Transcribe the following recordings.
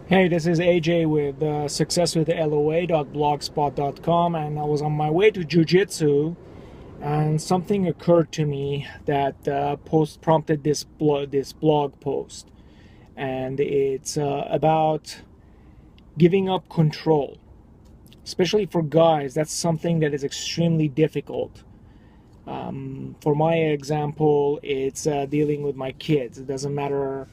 Hey, this is AJ with successwithLOA.blogspot.com, and I was on my way to Jiu-Jitsu, and something occurred to me that prompted this blog post, and it's about giving up control, especially for guys. That's something that is extremely difficult. For my example, it's dealing with my kids. It doesn't matter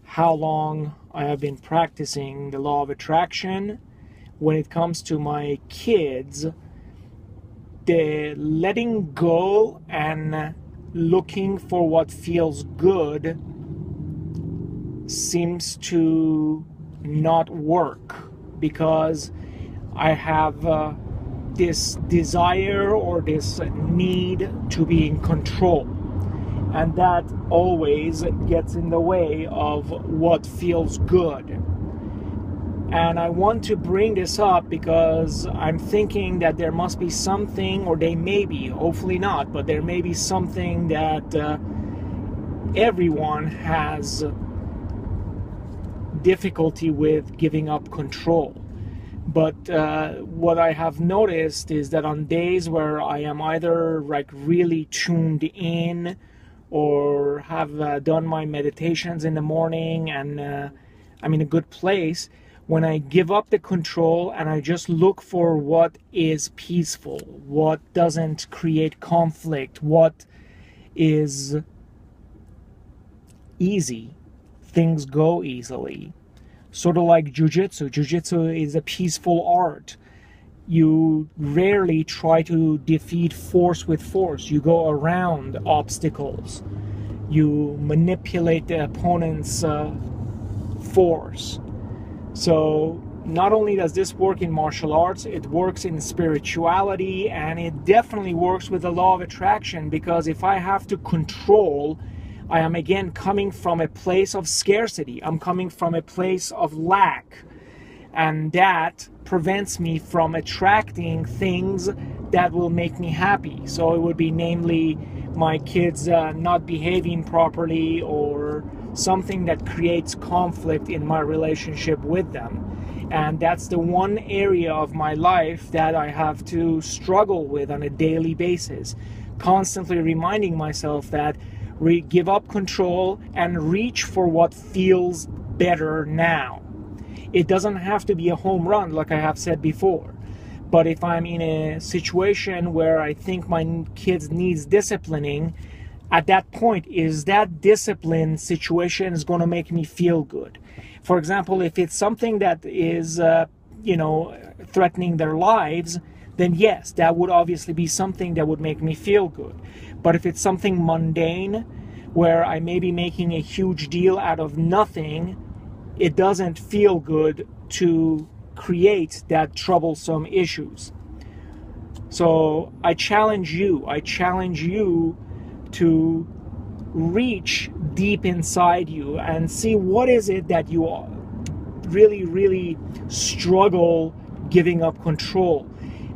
how long I have been practicing the law of attraction. When it comes to my kids, the letting go and looking for what feels good seems to not work because I have this desire or this need to be in control. And that always gets in the way of what feels good. And I want to bring this up because I'm thinking that there must be something, or they may be, hopefully not, but there may be something that everyone has difficulty with giving up control. But what I have noticed is that on days where I am either like really tuned in or have done my meditations in the morning and I'm in a good place, when I give up the control and I just look for what is peaceful, what doesn't create conflict, what is easy, things go easily. Sort of like Jiu-Jitsu. Jiu-Jitsu is a peaceful art. You rarely try to defeat force with force. You go around obstacles. You manipulate the opponent's force. So not only does this work in martial arts, it works in spirituality, and it definitely works with the law of attraction, because if I have to control, I am again coming from a place of scarcity. I'm coming from a place of lack. And that prevents me from attracting things that will make me happy. So it would be namely my kids not behaving properly, or something that creates conflict in my relationship with them. And that's the one area of my life that I have to struggle with on a daily basis. Constantly reminding myself that give up control and reach for what feels better now. It doesn't have to be a home run, like I have said before. But if I'm in a situation where I think my kids needs disciplining, at that point, is that discipline situation is going to make me feel good? For example, if it's something that is, threatening their lives, then yes, that would obviously be something that would make me feel good. But if it's something mundane, where I may be making a huge deal out of nothing, it doesn't feel good to create that troublesome issues. So I challenge you to reach deep inside you and see what is it that you really, really struggle giving up control.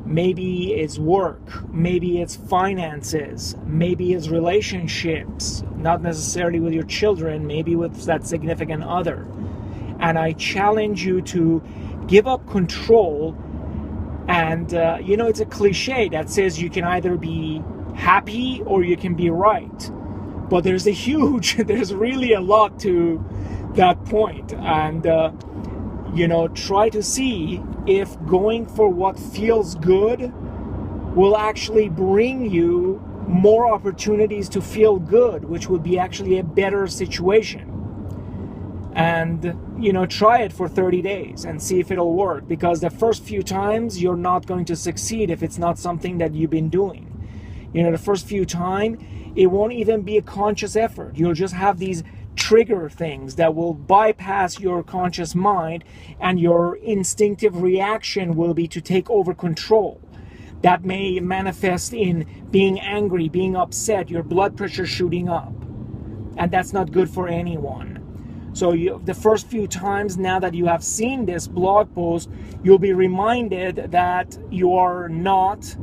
Maybe it's work, maybe it's finances, maybe it's relationships, not necessarily with your children, maybe with that significant other. And I challenge you to give up control. And, it's a cliche that says you can either be happy or you can be right. But there's there's really a lot to that point. And, try to see if going for what feels good will actually bring you more opportunities to feel good, which would be actually a better situation. And, try it for 30 days and see if it'll work, because the first few times you're not going to succeed if it's not something that you've been doing. The first few times, it won't even be a conscious effort. You'll just have these trigger things that will bypass your conscious mind, and your instinctive reaction will be to take over control. That may manifest in being angry, being upset, your blood pressure shooting up. And that's not good for anyone. So the first few times, now that you have seen this blog post, you'll be reminded that you are not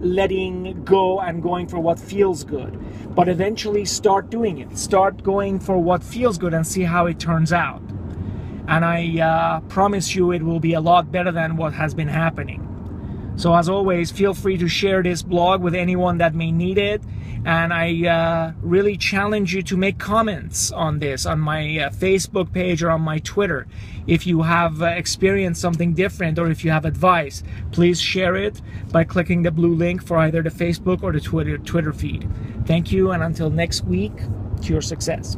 letting go and going for what feels good. But eventually start doing it. Start going for what feels good and see how it turns out. and I promise you it will be a lot better than what has been happening. So as always, feel free to share this blog with anyone that may need it, and I really challenge you to make comments on this on my Facebook page or on my Twitter. If you have experienced something different, or if you have advice, please share it by clicking the blue link for either the Facebook or the Twitter feed. Thank you, and until next week, to your success.